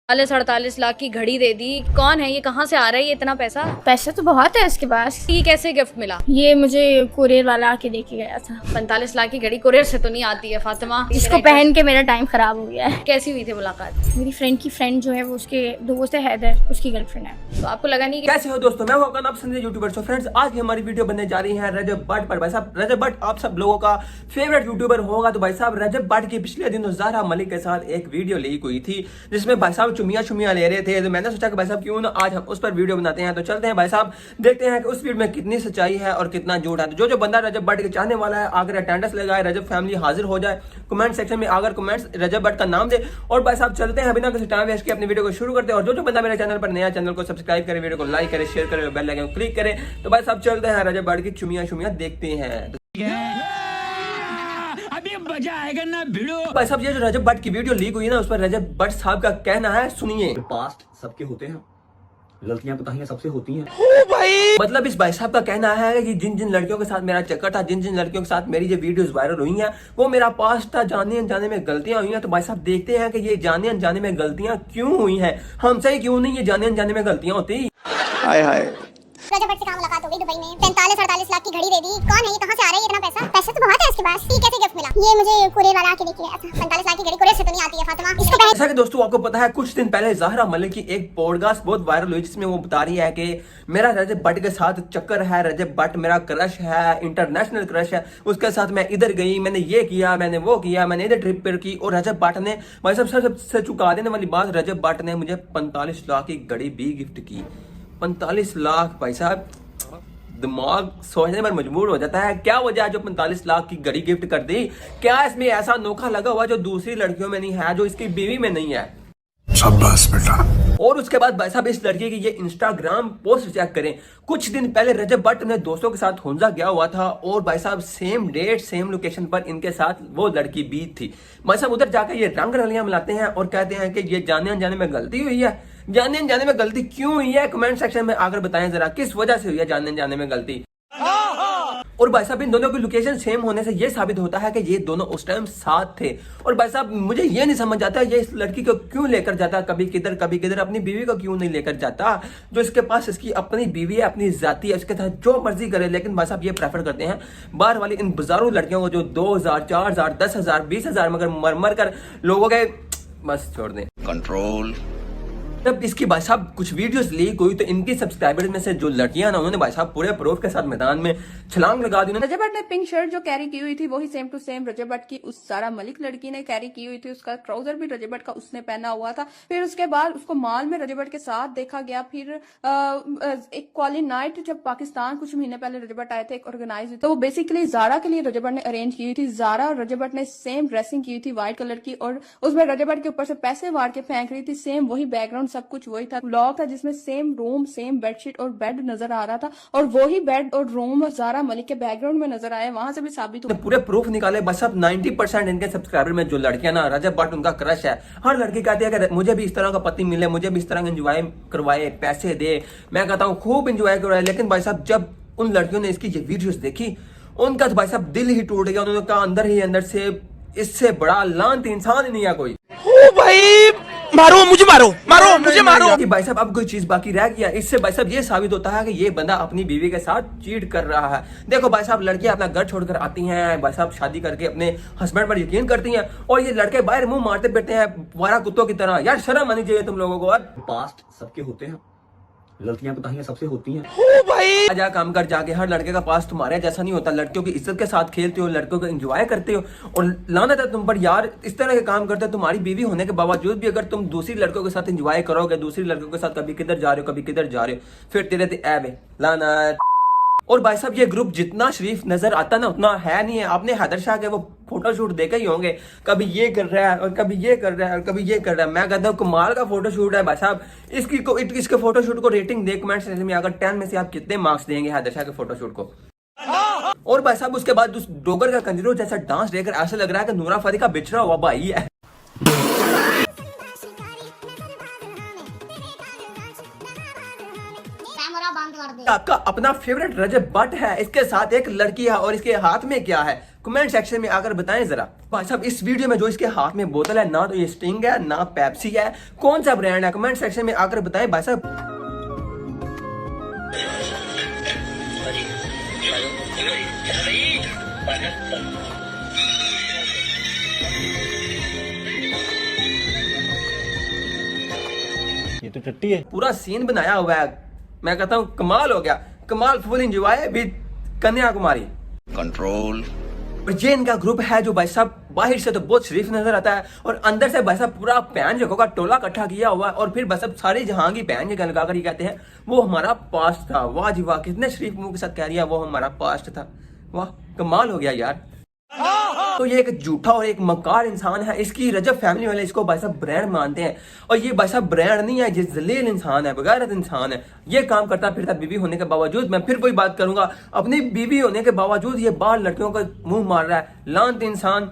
48 लाख की घड़ी दे दी। कौन है ये, कहाँ से आ रहा है ये इतना पैसा? पैसा तो बहुत है उसके पास। ये कैसे गिफ्ट मिला? ये मुझे कुरियर वाला आके देके गया था। 45 लाख की घड़ी कुरियर से तो नहीं आती है फातिमा। जिसको पहन के मेरा टाइम खराब हो गया है। कैसी हुई थी मुलाकात? मेरी फ्रेंड की फ्रेंड जो है वो उसके दोस्त है हैदर, उसकी गर्लफ्रेंड है। तो आपको लगा नहीं? कैसे हो दोस्तों, मैं हूं आप संजय यूट्यूबर। सो फ्रेंड्स, आज की हमारी वीडियो बनने जा रही है रजब भट्ट पर। भाई साहब, रजब भट्ट आप सब लोगों का फेवरेट यूट्यूबर होगा। तो भाई साहब, रजब भट्ट की पिछले दिनों ज़हरा मलिक के साथ एक वीडियो लीक हुई थी जिसमें भाई साहब चुमिया ले रहे थे। तो मैंने सोचा कि भाई साहब क्यों ना आज हम उस पर वीडियो बनाते हैं। तो चलते हैं भाई साहब, देखते हैं कि उस वीडियो में कितनी सच्चाई है और कितना झूठ है। तो जो बंदा रजब भट्ट के चाहने वाला है आकर अटेंडेंस लगाए, रजब फैमिली हाजिर हो जाए, कमेंट सेक्शन में आकर कमेंट्स रजब भट्ट का नाम दे। और भाई साहब चलते हैं, बिना किसी टाइम वेस्ट के अपनी वीडियो को शुरू करते हैं। और जो बंदा मेरे चैनल पर नया, चैनल को सब्सक्राइब करे, वीडियो को लाइक करे, शेयर करे, बेल आइकन क्लिक करे। तो भाई साहब चलते हैं, रजब भट्ट की चुमिया देखते हैं। अभी मजा आएगा ना भिड़ो। भाई साहब, ये जो रजब भट्ट की वीडियो लीक हुई ना, उस पर रजब भट्ट साहब का कहना है, सुनिए। पास्ट सबके होते हैं, गलतियां कोताहियां सबसे होती हैं। मतलब इस भाई साहब का कहना है कि जिन जिन लड़कियों के साथ मेरा चक्कर था, जिन जिन लड़कियों के साथ मेरी जो वीडियोस वायरल हुई हैं, वो मेरा पास्ट था, जाने अनजाने में गलतियां हुई हैं। तो भाई साहब देखते हैं कि ये जाने अनजाने में गलतियां क्यों हुई हैं, हमसे ही क्यों नहीं ये जाने अनजाने में गलतियां होती। हाय हाय, रजब भट्ट से कहाँ मुलाकात हो गई दुबई में। 45-48 लाख की घड़ी दे दी। कौन है ये, कहाँ से आ रहा है इतना पैसा? पैसा तो बहुत है इसके पास। ये कैसे गिफ्ट मिला? ये मुझे कुरियर वाला आके देके गया था। 45 लाख की घड़ी कुरियर से तो नहीं आती है फातिमा। इसको जैसा कि दोस्तों आपको पता है, कुछ दिन पहले ज़हरा मलिक की एक पॉडकास्ट बहुत वायरल हुई जिसमें वो बता रही है कि मेरा रजब भट्ट के साथ चक्कर है, रजब भट्ट मेरा क्रश है, इंटरनेशनल क्रश है, उसके साथ मैं इधर गई, मैंने ये किया, मैंने वो किया, मैंने इधर ट्रिप पर की। और रजब भट्ट ने भाई साहब सबसे चुका देने वाली बात, रजब भट्ट ने मुझे 45 लाख की घड़ी भी गिफ्ट की। 45 लाख भाई साहब, दिमाग सोचने पर मजबूर हो जाता है। क्या वजह है जो 45 लाख की घड़ी गिफ्ट कर दी? क्या इसमें ऐसा अनोखा लगा हुआ जो दूसरी लड़कियों में नहीं है, जो इसकी बीवी में नहीं है? शाबाश बेटा। और उसके बाद भाई साहब इस लड़की की ये इंस्टाग्राम पोस्ट चेक करें। कुछ दिन पहले रजब भट्ट ने दोस्तों के साथ हुंजा गया हुआ था और भाई साहब सेम डेट सेम लोकेशन पर इनके साथ वो लड़की बीत थी। भाई साहब उधर जाकर ये रंग रलियां मिलाते हैं और कहते हैं कि ये जाने अनजाने में गलती हुई है। जाने अनजाने में गलती क्यों हुई है, कमेंट सेक्शन में आकर बताएं जरा, किस वजह से हुई है जाने अनजाने में गलती। और भाई साहब इन दोनों की लोकेशन सेम होने से ये साबित होता है कि ये दोनों उस टाइम साथ थे। और भाई साहब मुझे ये नहीं समझ आता ये इस लड़की को क्यों लेकर जाता, कभी किधर, अपनी बीवी को क्यों नहीं लेकर जाता, जो इसके पास इसकी अपनी बीवी है, अपनी जाती है, इसके साथ जो मर्जी करे। लेकिन भाई साहब ये प्रेफर करते हैं बाहर वाली इन बाजारू लड़कियों को जो 2000, 4000, 10,000, 20,000 मगर मर कर लोगों के बस छोड़ दें कंट्रोल। जब इसकी भाई साहब कुछ वीडियोस लीक हुई तो इनकी सब्सक्राइबर्स में से जो लड़कियां ना, उन्होंने भाई साहब पूरे प्रूफ के साथ मैदान में छलांग लगा दी। रजब भट्ट ने पिंक शर्ट जो कैरी की हुई थी वही सेम टू सेम रजब भट्ट की उस ज़हरा मलिक लड़की ने कैरी की हुई थी। उसका ट्राउजर भी रजब भट्ट का उसने पहना हुआ था। फिर उसके बाद उसको मॉल में रजब भट्ट के साथ देखा गया। फिर एक कॉली नाइट जब पाकिस्तान कुछ महीने पहले रजब भट्ट आए थे, एक ऑर्गेनाइज, तो वो बेसिकली ज़हरा के लिए रजब भट्ट ने अरेंज की हुई थी। ज़हरा और रजब भट्ट ने सेम ड्रेसिंग की हुई थी व्हाइट कलर की, और उसमें रजब भट्ट के ऊपर से पैसे वार के फेंक रही थी। सेम वही बैकग्राउंड, सब कुछ वही था। ब्लॉग था जिसमें सेम रूम, सेम बेडशीट और बेड नजर आ रहा था, और वही बेड और रूम ज़हरा मलिक के बैकग्राउंड में नजर आए। वहां से भी साबित हुआ, पूरे प्रूफ निकाले। बस अब 90% इनके सब्सक्राइबर में जो लड़कियां ना, रजब भट्ट उनका क्रश है। हर लड़की कहती है कि मुझे भी इस तरह का पति मिले, मुझे भी इस तरह एंजॉय करवाए, पैसे दे। मैं कहता हूँ खूब एंजॉय करवाए। लेकिन भाई साहब जब उन लड़कियों ने इसकी ये वीडियोस देखी, उनका तो भाई साहब दिल ही टूट गया। उन्होंने कहा अंदर ही अंदर से इससे बड़ा लांत इंसान ही नहीं है कोई। ओ भाई मारो मुझे, मुझे मारो। कि भाई साहब अब कोई चीज बाकी रह गया। इससे भाई साहब ये साबित होता है कि ये बंदा अपनी बीवी के साथ चीट कर रहा है। देखो भाई साहब, लड़कियां अपना घर छोड़कर आती हैं, भाई साहब शादी करके अपने हस्बैंड पर यकीन करती हैं, और ये लड़के बाहर मुंह मारते फिरते हैं वारा कुत्तों की तरह। यार शर्म आनी चाहिए तुम लोगों को। पास्ट सबके होते हैं, गलतियां कोताहियां सबसे होती हैं। ओ भाई जा काम कर जाके, हर लड़के का पास तुम्हारे जैसा नहीं होता। लड़कियों की इज्जत के साथ खेलते हो, लड़कों को एंजॉय करते हो, और लानत है तुम पर यार इस तरह के काम करते हो। तुम्हारी बीवी होने के बावजूद भी अगर तुम दूसरी लड़कों के साथ एंजॉय करोगे, दूसरी लड़कों के साथ कभी किधर जा रहे हो, कभी किधर जा रहे हो, फिर तेरे ऐब लानत। और भाई साहब ये ग्रुप जितना शरीफ नजर आता ना उतना है नहीं है। आपने हैदर शाह के वो फोटोशूट देखे ही होंगे, कभी ये कर रहा है और कभी ये कर रहा है और कभी ये कर रहा है। मैं कहता हूँ कमाल का फोटोशूट है भाई साहब। इसके फोटोशूट को रेटिंग दे कमेंट सेक्शन में, अगर 10 में से आप कितने मार्क्स देंगे हैदर शाह के फोटोशूट को? और भाई साहब उसके बाद उस डोगर का कंजरों जैसा डांस देखकर ऐसा लग रहा है कि नूरा फतेही का बिछड़ा हुआ भाई है। आपका अपना फेवरेट रजब भट्ट है, इसके साथ एक लड़की है, और इसके हाथ में क्या है? कमेंट सेक्शन में आकर बताएं जरा। भाई साहब इस वीडियो में जो इसके हाथ में बोतल है, ना तो ये स्टिंग है ना पेप्सी है, कौन सा ब्रांड है? कमेंट सेक्शन में आकर बताएं भाई साहब। ये तो टट्टी है। पूरा सीन बनाया हुआ है, मैं कहता हूँ कमाल हो गया, कमाल, full enjoy with Kanyakumari. Control. और ये इनका ग्रुप है जो भाई साहब बाहर से तो बहुत शरीफ नजर आता है और अंदर से भाई साहब पूरा पैन जो का टोला इकट्ठा किया हुआ है और फिर भाई साहब सारी जहां की पैन जो लगाकर ये कहते हैं वो हमारा पास्ट था। वाह जी वाह, कितने शरीफ मुंह के साथ कह रही है वो हमारा पास्ट था। वाह कमाल हो गया यार। तो ये एक झूठा और एक मकार इंसान है। इसकी रजब फैमिली वाले इसको भाई साहब ब्रांड मानते हैं और ये भाई साहब ब्रांड नहीं है, ये जलील इंसान है, बगैरत इंसान है। ये काम करता फिरता बीवी होने के बावजूद, मैं फिर कोई बात करूंगा, अपनी बीवी होने के बावजूद ये बाल लड़कियों का मुंह मार रहा है। लांत इंसान।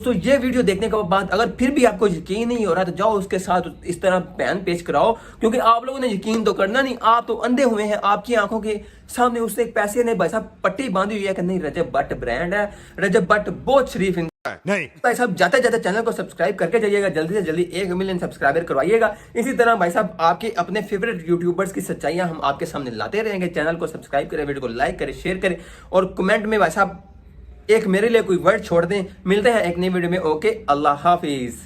तो ये वीडियो देखने के बाद अगर फिर भी आपको यकीन नहीं हो रहा तो जाओ उसके साथ इस तरह बयान पेश कराओ, क्योंकि आप लोगों ने यकीन तो करना नहीं, आप तो अंधे हुए हैं। आपकी आंखों के सामने उससे एक पैसे ने भाई साहब पट्टी बांधी हुई है कि नहीं रजब भट्ट ब्रांड है, रजब भट्ट बहुत शरीफ नहीं। भाई साहब जाते जाते चैनल को सब्सक्राइब करके जाइएगा, जल्दी से जल्दी 1 मिलियन सब्सक्राइबर करवाइएगा। इसी तरह भाई साहब आपके अपने फेवरेट यूट्यूबर्स की सच्चाइयां हम आपके सामने लाते रहेंगे। चैनल को सब्सक्राइब करें, वीडियो को लाइक करें, शेयर करें और कमेंट में भाई साहब एक मेरे लिए कोई वर्ड छोड़ दें। मिलते हैं एक नई वीडियो में। ओके, अल्लाह हाफिज।